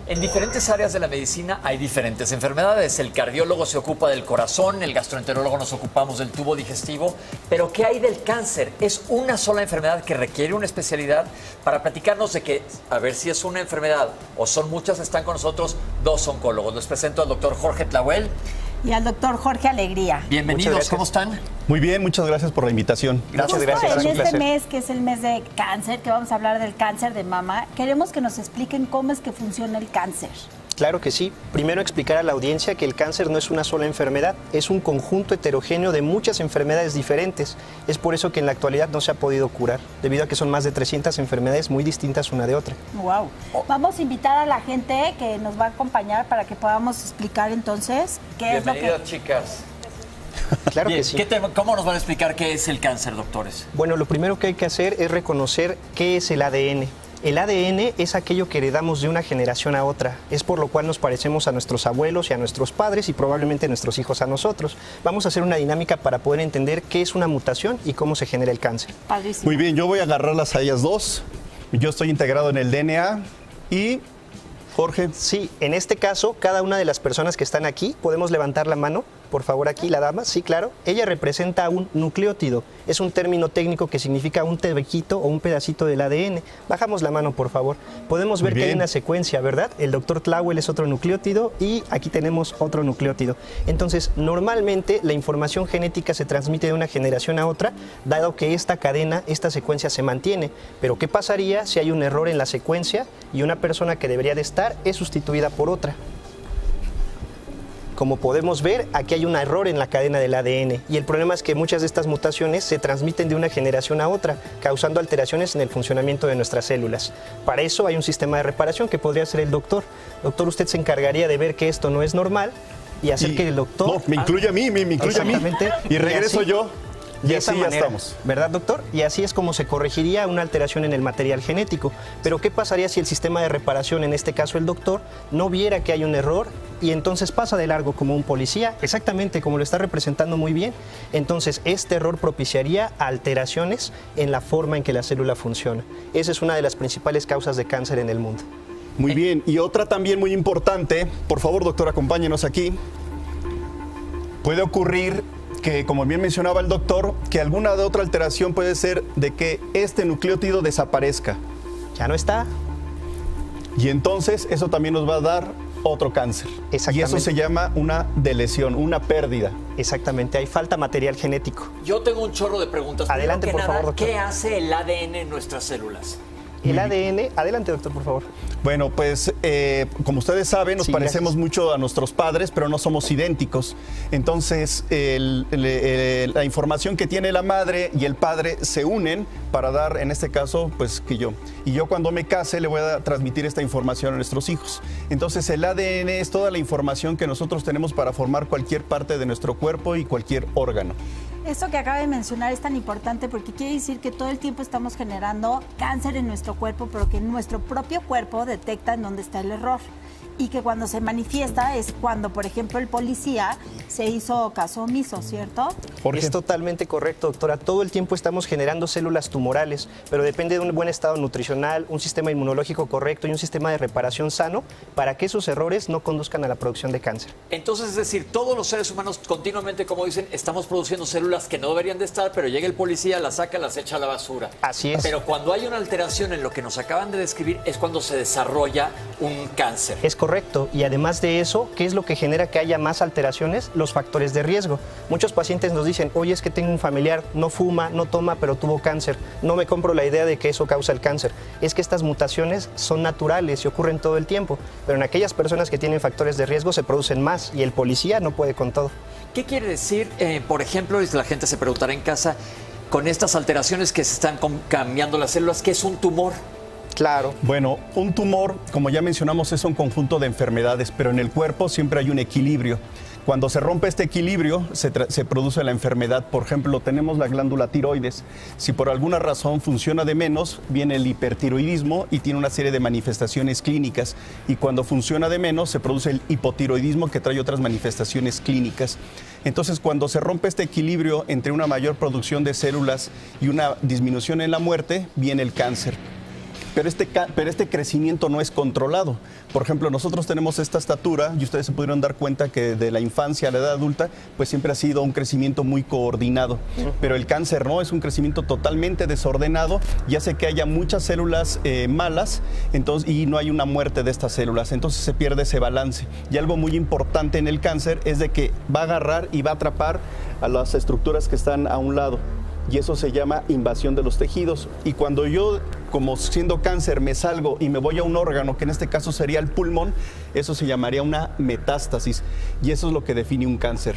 En diferentes áreas de la medicina hay diferentes enfermedades. El cardiólogo se ocupa del corazón, el gastroenterólogo nos ocupamos del tubo digestivo. Pero ¿qué hay del cáncer? ¿Es una sola enfermedad que requiere una especialidad? Para platicarnos de que, a ver si es una enfermedad o son muchas, están con nosotros dos oncólogos. Les presento al doctor Jorge Tlahuel. Y al doctor Jorge Alegría. Bienvenidos, ¿cómo están? Muy bien, muchas gracias por la invitación. Muchas gracias. En este mes, que es el mes de cáncer, que vamos a hablar del cáncer de mama, queremos que nos expliquen cómo es que funciona el cáncer. Claro que sí. Primero explicar a la audiencia que el cáncer no es una sola enfermedad, es un conjunto heterogéneo de muchas enfermedades diferentes. Es por eso que en la actualidad no se ha podido curar, debido a que son más de 300 enfermedades muy distintas una de otra. Wow. Vamos a invitar a la gente que nos va a acompañar para que podamos explicar entonces qué es lo que... Bienvenidas, chicas. Claro Bien, que sí. ¿Cómo nos van a explicar qué es el cáncer, doctores? Bueno, lo primero que hay que hacer es reconocer qué es el ADN. El ADN es aquello que heredamos de una generación a otra, es por lo cual nos parecemos a nuestros abuelos y a nuestros padres y probablemente nuestros hijos a nosotros. Vamos a hacer una dinámica para poder entender qué es una mutación y cómo se genera el cáncer. Padrísimo. Muy bien, yo voy a agarrarlas a ellas dos. Yo estoy integrado en el DNA y... Jorge. Sí, en este caso, cada una de las personas que están aquí, podemos levantar la mano, por favor, aquí la dama, sí, claro. Ella representa un nucleótido, es un término técnico que significa un tebequito o un pedacito del ADN. Bajamos la mano, por favor. Podemos ver que hay una secuencia, ¿verdad? El doctor Tlahuel es otro nucleótido y aquí tenemos otro nucleótido. Entonces, normalmente la información genética se transmite de una generación a otra, dado que esta cadena, esta secuencia se mantiene. Pero, ¿qué pasaría si hay un error en la secuencia y una persona que debería de estar es sustituida por otra? Como podemos ver, aquí hay un error en la cadena del ADN y el problema es que muchas de estas mutaciones se transmiten de una generación a otra, causando alteraciones en el funcionamiento de nuestras células. Para eso hay un sistema de reparación que podría ser el doctor. Doctor, usted se encargaría de ver que esto no es normal y hacer que el doctor... No, me incluye a mí, me incluye a mí. Y regreso yo. Y así ya estamos. ¿Verdad, doctor? Y así es como se corregiría una alteración en el material genético. Pero ¿qué pasaría si el sistema de reparación, en este caso el doctor, no viera que hay un error y entonces pasa de largo como un policía, exactamente como lo está representando muy bien? Entonces, este error propiciaría alteraciones en la forma en que la célula funciona. Esa es una de las principales causas de cáncer en el mundo. Muy bien. Y otra también muy importante, por favor, doctor, acompáñenos aquí. Puede ocurrir que, como bien mencionaba el doctor, que alguna de otra alteración puede ser de que este nucleótido desaparezca. Ya no está. Y entonces eso también nos va a dar otro cáncer. Exactamente. Y eso se llama una delesión, una pérdida. Exactamente, hay falta material genético. Yo tengo un chorro de preguntas. Adelante, por favor, doctor. ¿Qué hace el ADN en nuestras células? El ADN, adelante, doctor, por favor. Bueno, pues como ustedes saben, nos parecemos mucho a nuestros padres, pero no somos idénticos. Entonces, la información que tiene la madre y el padre se unen para dar, en este caso, pues que yo. Y yo cuando me case le voy a transmitir esta información a nuestros hijos. Entonces, el ADN es toda la información que nosotros tenemos para formar cualquier parte de nuestro cuerpo y cualquier órgano. Esto que acaba de mencionar es tan importante porque quiere decir que todo el tiempo estamos generando cáncer en nuestro cuerpo, pero que nuestro propio cuerpo detecta en dónde está el error. Y que cuando se manifiesta es cuando, por ejemplo, el policía se hizo caso omiso, ¿cierto? Jorge. Es totalmente correcto, doctora. Todo el tiempo estamos generando células tumorales, pero depende de un buen estado nutricional, un sistema inmunológico correcto y un sistema de reparación sano para que esos errores no conduzcan a la producción de cáncer. Entonces, es decir, todos los seres humanos continuamente, como dicen, estamos produciendo células que no deberían de estar, pero llega el policía, las saca, las echa a la basura. Así es. Pero cuando hay una alteración en lo que nos acaban de describir, es cuando se desarrolla un cáncer. Es correcto. Y además de eso, ¿qué es lo que genera que haya más alteraciones? Los factores de riesgo. Muchos pacientes nos dicen, oye, es que tengo un familiar, no fuma, no toma, pero tuvo cáncer. No me compro la idea de que eso causa el cáncer. Es que estas mutaciones son naturales y ocurren todo el tiempo. Pero en aquellas personas que tienen factores de riesgo se producen más y el policía no puede con todo. ¿Qué quiere decir, por ejemplo, y la gente se preguntará en casa, con estas alteraciones que se están cambiando las células, ¿qué es un tumor? Claro. Bueno, un tumor, como ya mencionamos, es un conjunto de enfermedades, pero en el cuerpo siempre hay un equilibrio. Cuando se rompe este equilibrio, se produce la enfermedad. Por ejemplo, tenemos la glándula tiroides. Si por alguna razón funciona de menos, viene el hipertiroidismo y tiene una serie de manifestaciones clínicas. Y cuando funciona de menos, se produce el hipotiroidismo, que trae otras manifestaciones clínicas. Entonces, cuando se rompe este equilibrio entre una mayor producción de células y una disminución en la muerte, viene el cáncer. pero este crecimiento no es controlado. Por ejemplo, nosotros tenemos esta estatura y ustedes se pudieron dar cuenta que de la infancia a la edad adulta, pues siempre ha sido un crecimiento muy coordinado. Pero el cáncer no, es un crecimiento totalmente desordenado y hace que haya muchas células malas y no hay una muerte de estas células. Entonces se pierde ese balance. Y algo muy importante en el cáncer es de que va a agarrar y va a atrapar a las estructuras que están a un lado. Y eso se llama invasión de los tejidos. Y cuando yo, como siendo cáncer, me salgo y me voy a un órgano, que en este caso sería el pulmón, eso se llamaría una metástasis. Y eso es lo que define un cáncer.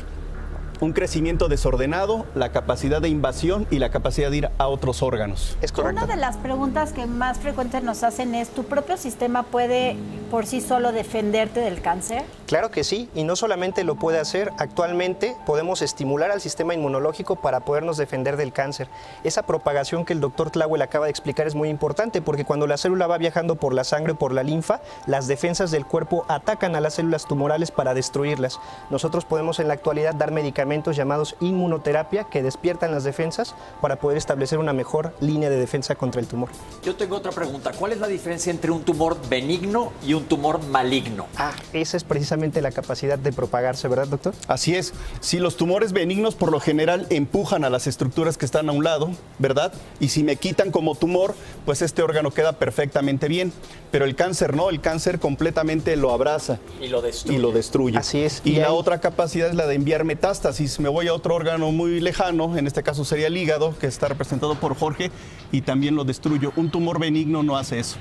Un crecimiento desordenado, la capacidad de invasión y la capacidad de ir a otros órganos. Es correcto. Una de las preguntas que más frecuentes nos hacen es, ¿tu propio sistema puede por sí solo defenderte del cáncer? Claro que sí, y no solamente lo puede hacer, actualmente podemos estimular al sistema inmunológico para podernos defender del cáncer. Esa propagación que el doctor Tláhuel acaba de explicar es muy importante, porque cuando la célula va viajando por la sangre o por la linfa, las defensas del cuerpo atacan a las células tumorales para destruirlas. Nosotros podemos en la actualidad dar medicamentos llamados inmunoterapia que despiertan las defensas para poder establecer una mejor línea de defensa contra el tumor. Yo tengo otra pregunta. ¿Cuál es la diferencia entre un tumor benigno y un tumor maligno? Esa es precisamente la capacidad de propagarse, ¿verdad, doctor? Así es. Si los tumores benignos por lo general empujan a las estructuras que están a un lado, ¿verdad? Y si me quitan como tumor, pues este órgano queda perfectamente bien. Pero el cáncer no, el cáncer completamente lo abraza. Y lo destruye. Así es. Y la otra capacidad es la de enviar metástasis. Me voy a otro órgano muy lejano, en este caso sería el hígado, que está representado por Jorge, y también lo destruyo. Un tumor benigno no hace eso.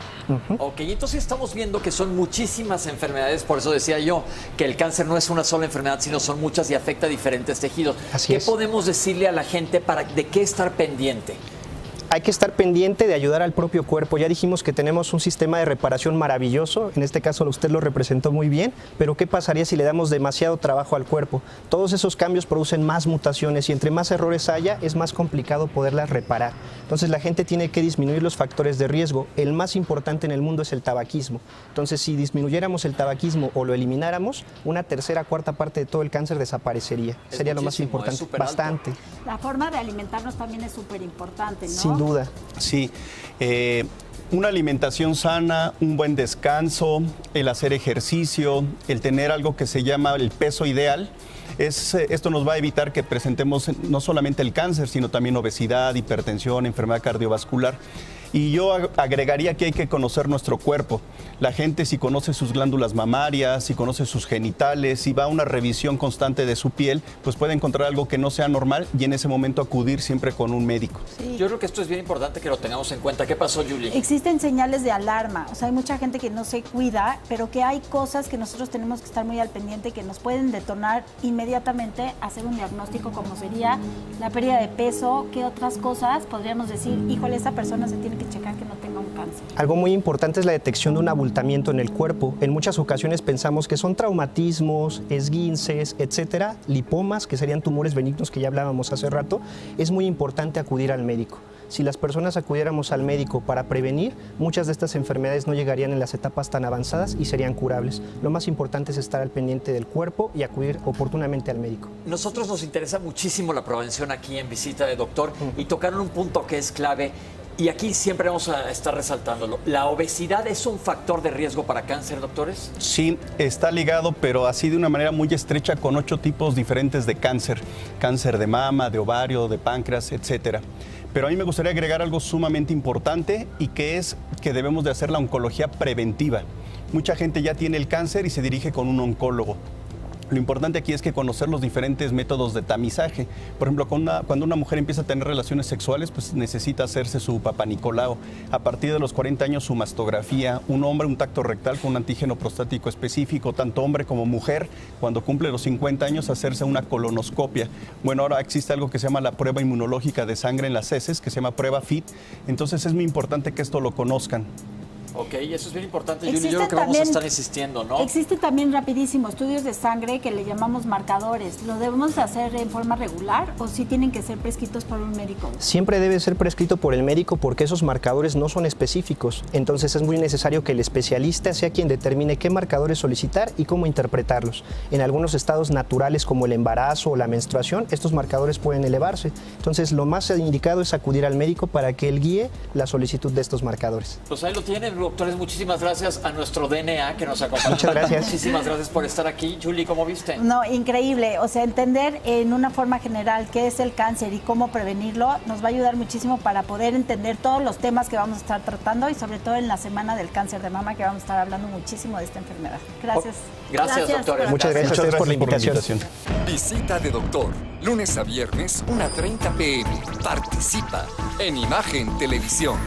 Ok, entonces estamos viendo que son muchísimas enfermedades, por eso decía yo que el cáncer no es una sola enfermedad, sino son muchas y afecta a diferentes tejidos. ¿Qué podemos decirle a la gente de qué estar pendiente? Hay que estar pendiente de ayudar al propio cuerpo. Ya dijimos que tenemos un sistema de reparación maravilloso, en este caso usted lo representó muy bien, pero ¿qué pasaría si le damos demasiado trabajo al cuerpo? Todos esos cambios producen más mutaciones y entre más errores haya, es más complicado poderlas reparar. Entonces la gente tiene que disminuir los factores de riesgo. El más importante en el mundo es el tabaquismo. Entonces si disminuyéramos el tabaquismo o lo elimináramos, una tercera, cuarta parte de todo el cáncer desaparecería. Sería lo más importante. Bastante. La forma de alimentarnos también es súper importante, ¿no? Sin duda. Sí. Una alimentación sana, un buen descanso, el hacer ejercicio, el tener algo que se llama el peso ideal. Esto nos va a evitar que presentemos no solamente el cáncer, sino también obesidad, hipertensión, enfermedad cardiovascular. Y yo agregaría que hay que conocer nuestro cuerpo. La gente, si conoce sus glándulas mamarias, si conoce sus genitales, si va a una revisión constante de su piel, pues puede encontrar algo que no sea normal y en ese momento acudir siempre con un médico. Sí. Yo creo que esto es bien importante que lo tengamos en cuenta. ¿Qué pasó, Julie? Existen señales de alarma. O sea, hay mucha gente que no se cuida, pero que hay cosas que nosotros tenemos que estar muy al pendiente, que nos pueden detonar inmediatamente, hacer un diagnóstico como sería la pérdida de peso. ¿Qué otras cosas podríamos decir? Híjole, esa persona se tiene que checar que no tenga un cáncer. Algo muy importante es la detección de un abultamiento en el cuerpo. En muchas ocasiones pensamos que son traumatismos, esguinces, etcétera, lipomas, que serían tumores benignos que ya hablábamos hace rato. Es muy importante acudir al médico. Si las personas acudiéramos al médico para prevenir, muchas de estas enfermedades no llegarían en las etapas tan avanzadas y serían curables. Lo más importante es estar al pendiente del cuerpo y acudir oportunamente al médico. Nosotros nos interesa muchísimo la prevención aquí en Visita de Doctor y tocaron un punto que es clave. Y aquí siempre vamos a estar resaltándolo. ¿La obesidad es un factor de riesgo para cáncer, doctores? Sí, está ligado, pero así de una manera muy estrecha con 8 tipos diferentes de cáncer. Cáncer de mama, de ovario, de páncreas, etcétera. Pero a mí me gustaría agregar algo sumamente importante y que es que debemos de hacer la oncología preventiva. Mucha gente ya tiene el cáncer y se dirige con un oncólogo. Lo importante aquí es que conocer los diferentes métodos de tamizaje. Por ejemplo, cuando una mujer empieza a tener relaciones sexuales, pues necesita hacerse su Papá Nicolau. A partir de los 40 años, su mastografía. Un hombre, un tacto rectal con un antígeno prostático específico, tanto hombre como mujer. Cuando cumple los 50 años, hacerse una colonoscopia. Bueno, ahora existe algo que se llama la prueba inmunológica de sangre en las heces, que se llama prueba FIT. Entonces es muy importante que esto lo conozcan. Ok, eso es bien importante, Julie. Yo Existen creo que vamos a también- estar insistiendo, ¿no? Existen también rapidísimo estudios de sangre que le llamamos marcadores. ¿Lo debemos hacer en forma regular o sí tienen que ser prescritos por un médico? Siempre debe ser prescrito por el médico porque esos marcadores no son específicos. Entonces es muy necesario que el especialista sea quien determine qué marcadores solicitar y cómo interpretarlos. En algunos estados naturales como el embarazo o la menstruación, estos marcadores pueden elevarse. Entonces lo más indicado es acudir al médico para que él guíe la solicitud de estos marcadores. Pues ahí lo tienen, doctores. Muchísimas gracias a nuestro DNA que nos acompaña. Muchas gracias. Muchísimas gracias por estar aquí. Julie, ¿cómo viste? No, increíble. O sea, entender en una forma general qué es el cáncer y cómo prevenirlo nos va a ayudar muchísimo para poder entender todos los temas que vamos a estar tratando y sobre todo en la semana del cáncer de mama que vamos a estar hablando muchísimo de esta enfermedad. Gracias. Gracias, doctores. Muchas gracias a ustedes por la invitación. Visita de doctor, lunes a viernes, 1:30 p.m. Participa en Imagen Televisión.